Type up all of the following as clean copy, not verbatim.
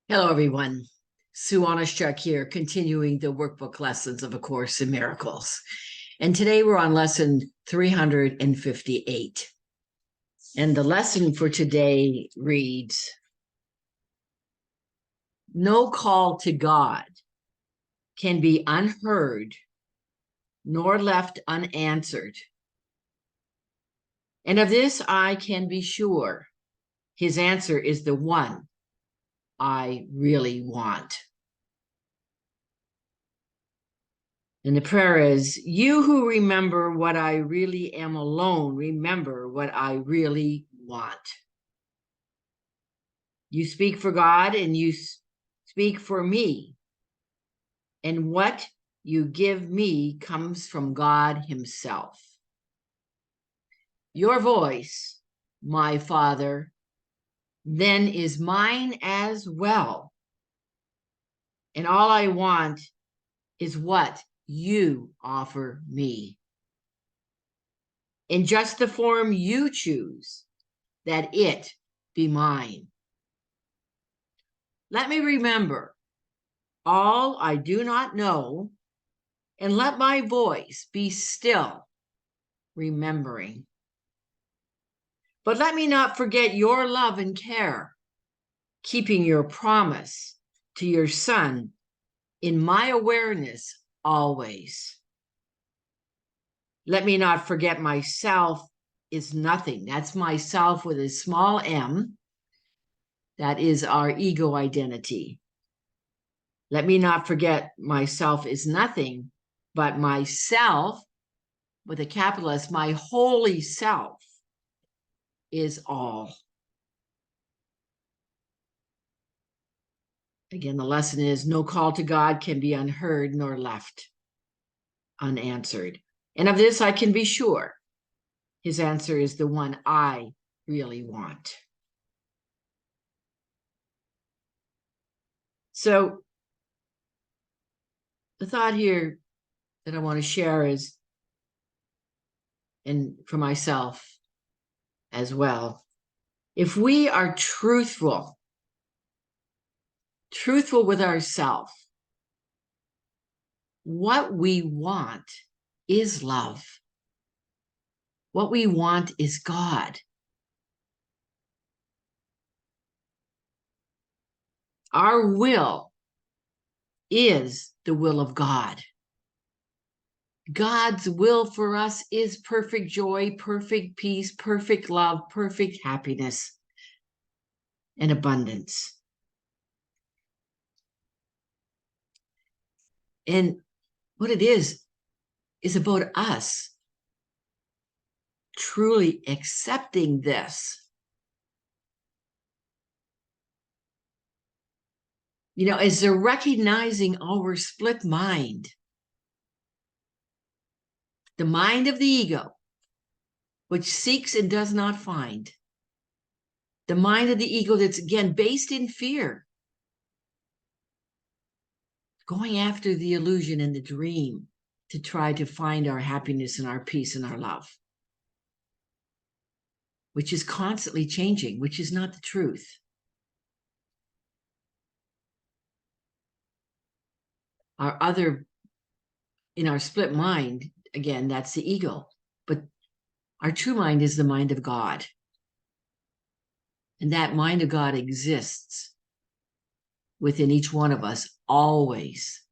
Hello, everyone. Sue.oneschuk here, continuing the workbook lessons of A Course in Miracles. And today we're on lesson 358. And the lesson for today reads, no call to God can be unheard nor left unanswered. And of this I can be sure. His answer is the one I really want. And the prayer is, you who remember what I really am alone, remember what I really want. You speak for God and you speak for me. And what you give me comes from God himself. Your voice, my Father, then is mine as well. And all I want is what you offer me. In just the form you choose, that it be mine. Let me remember all I do not know, and let my voice be still, remembering. But let me not forget your love and care, keeping your promise to your Son in my awareness always. Let me not forget myself is nothing. That's myself with a small m. That is our ego identity. Let me not forget myself is nothing, but myself, with a capital S, my holy self, is all. Again, the lesson is no call to God can be unheard nor left unanswered. And of this I can be sure. His answer is the one I really want. So the thought here that I want to share is, and for myself as well, if we are truthful with ourselves, what we want is love. What we want is God. Our will is the will of God. God's will for us is perfect joy, perfect peace, perfect love, perfect happiness, and abundance. And what it is about us truly accepting this. You know, as they're recognizing our split mind, the mind of the ego, which seeks and does not find, the mind of the ego that's, again, based in fear, going after the illusion and the dream to try to find our happiness and our peace and our love, which is constantly changing, which is not the truth. Our other, in our split mind, again, that's the ego. But our true mind is the mind of God. And that mind of God exists within each one of us always.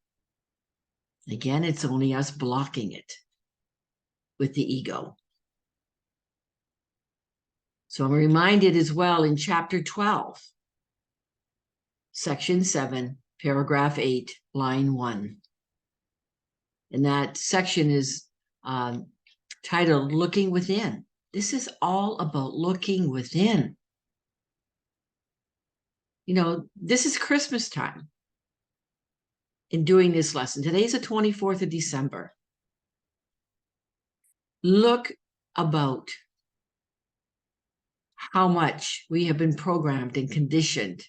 Again, it's only us blocking it with the ego. So I'm reminded as well in chapter 12, section 7, paragraph 8, line 1. And that section is titled Looking Within. This is all about looking within. You know, this is Christmas time in doing this lesson. Today's the 24th of December. Look about how much we have been programmed and conditioned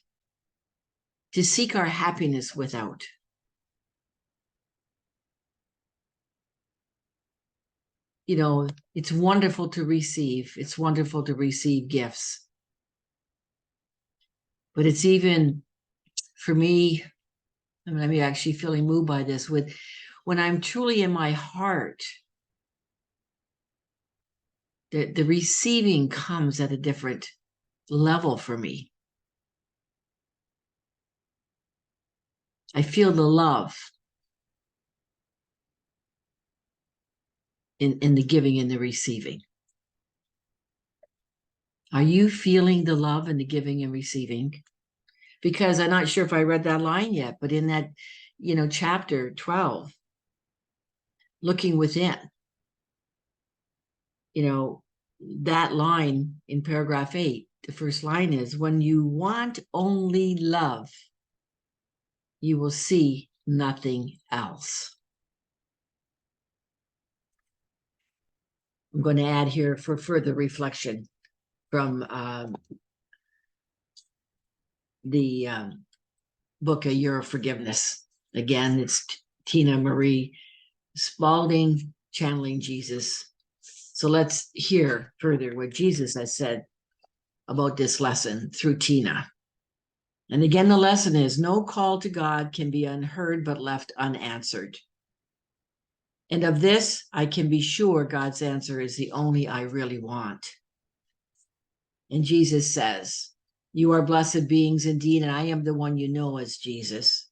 to seek our happiness without. You know, it's wonderful to receive. It's wonderful to receive gifts. But it's even for me, I'm actually feeling moved by this, when I'm truly in my heart, the receiving comes at a different level for me. I feel the love in the giving and the receiving. Are you feeling the love in the giving and receiving? Because I'm not sure if I read that line yet, but in that, chapter 12, looking within, that line in paragraph 8, the first line is, when you want only love, you will see nothing else. I'm going to add here for further reflection from the book, A Year of Forgiveness. Again, it's Tina Marie Spalding, channeling Jesus. So let's hear further what Jesus has said about this lesson through Tina. And again, the lesson is, no call to God can be unheard but left unanswered. And of this, I can be sure God's answer is the only I really want. And Jesus says, you are blessed beings indeed, and I am the one you know as Jesus.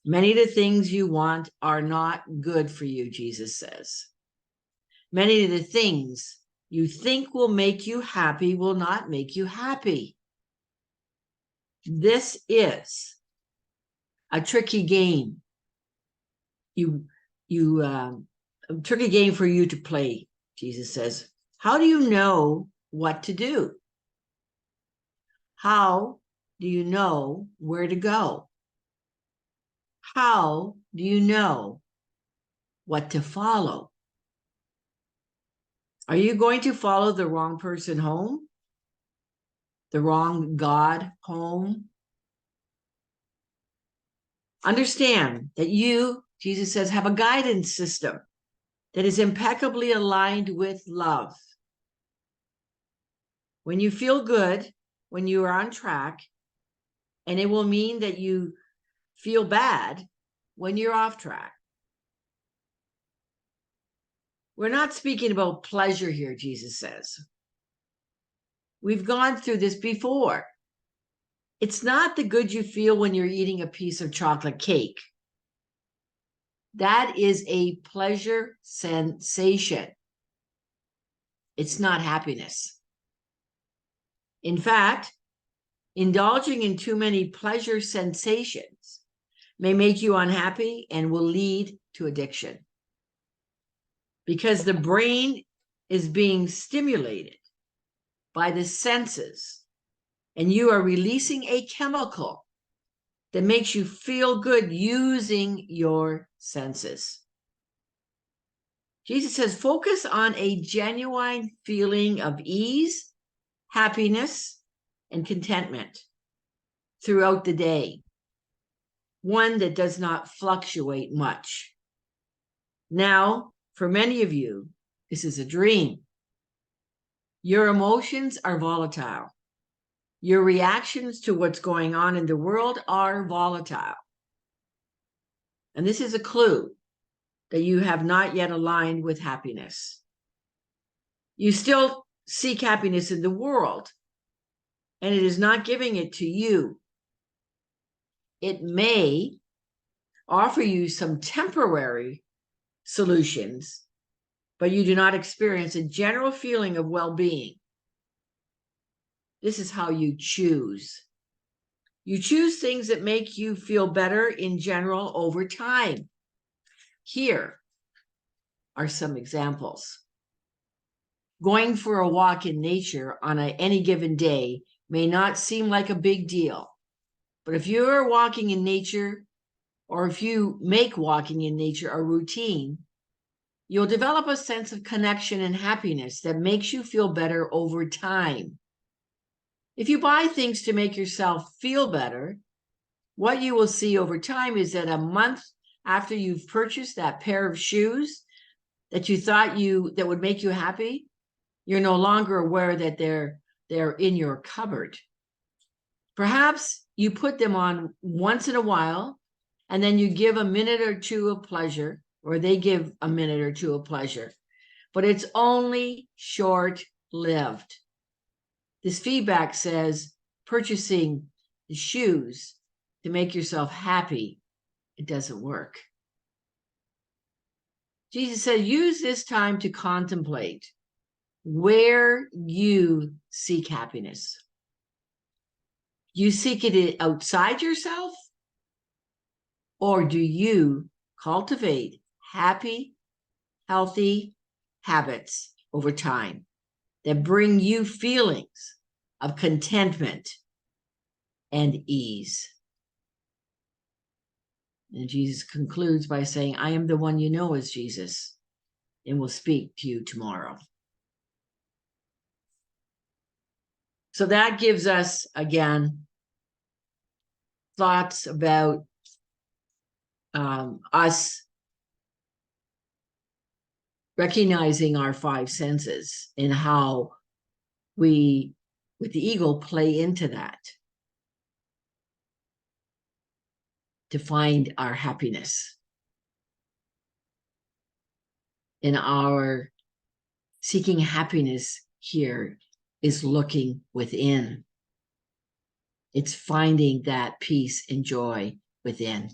Many of the things you want are not good for you, Jesus says. Many of the things you think will make you happy will not make you happy. This is a tricky game. A tricky game for you to play, Jesus says. How do you know what to do? How do you know where to go? How do you know what to follow? Are you going to follow the wrong person home? The wrong God home? Understand that you, Jesus says, have a guidance system that is impeccably aligned with love. When you feel good, when you are on track, and it will mean that you feel bad when you're off track. We're not speaking about pleasure here, Jesus says. We've gone through this before. It's not the good you feel when you're eating a piece of chocolate cake. That is a pleasure sensation. It's not happiness. In fact, indulging in too many pleasure sensations may make you unhappy and will lead to addiction. Because the brain is being stimulated by the senses, and you are releasing a chemical that makes you feel good using your senses. Jesus says, focus on a genuine feeling of ease, happiness, and contentment throughout the day. One that does not fluctuate much. Now, for many of you, this is a dream. Your emotions are volatile. Your reactions to what's going on in the world are volatile. And this is a clue that you have not yet aligned with happiness. You still seek happiness in the world, and it is not giving it to you. It may offer you some temporary solutions, but you do not experience a general feeling of well-being. This is how you choose. You choose things that make you feel better in general over time. Here are some examples. Going for a walk in nature on any given day may not seem like a big deal, but if you're walking in nature, or if you make walking in nature a routine, you'll develop a sense of connection and happiness that makes you feel better over time. If you buy things to make yourself feel better, what you will see over time is that a month after you've purchased that pair of shoes that you thought that would make you happy, you're no longer aware that they're in your cupboard. Perhaps you put them on once in a while, and then you give a minute or two of pleasure, or they give a minute or two of pleasure, but it's only short-lived. This feedback says purchasing the shoes to make yourself happy, it doesn't work. Jesus said, use this time to contemplate where you seek happiness. You seek it outside yourself, or do you cultivate happy, healthy habits over time that bring you feelings of contentment and ease? And Jesus concludes by saying, I am the one you know as Jesus, and will speak to you tomorrow. So that gives us, again, thoughts about us recognizing our five senses and how we, with the ego, play into that to find our happiness. And our seeking happiness here is looking within. It's finding that peace and joy within,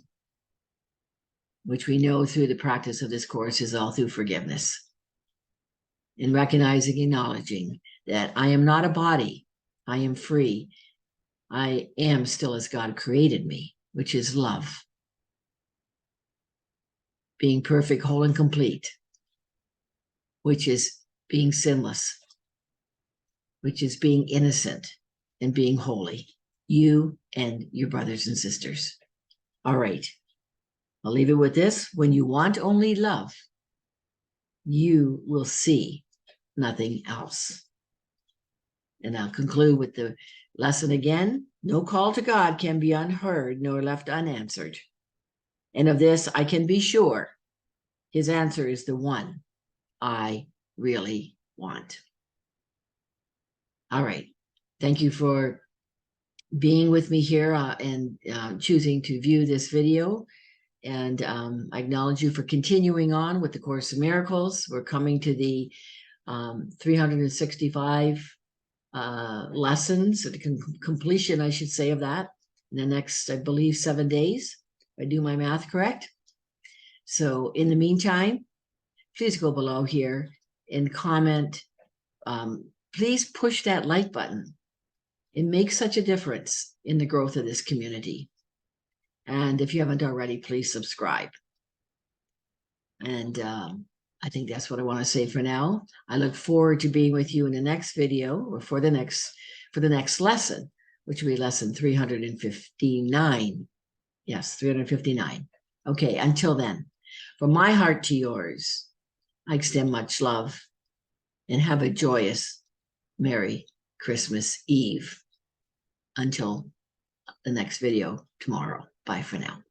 which we know through the practice of this course is all through forgiveness. And recognizing, acknowledging that I am not a body, I am free. I am still as God created me, which is love. Being perfect, whole, and complete, which is being sinless, which is being innocent and being holy. You and your brothers and sisters. All right. I'll leave it with this. When you want only love, you will see nothing else. And I'll conclude with the lesson again. No call to God can be unheard nor left unanswered. And of this I can be sure. His answer is the one I really want. All right. Thank you for being with me here and choosing to view this video. And I acknowledge you for continuing on with the Course of Miracles. We're coming to the 365 lessons, the completion, I should say, of that in the next, I believe, 7 days, if I do my math correct. So in the meantime, please go below here and comment. Please push that like button. It makes such a difference in the growth of this community. And if you haven't already, please subscribe. And I think that's what I want to say for now. I look forward to being with you in the next video, or for the next lesson, which will be lesson 359. Yes, 359. Okay, until then, from my heart to yours, I extend much love and have a joyous Merry Christmas Eve. Until the next video tomorrow. Bye for now.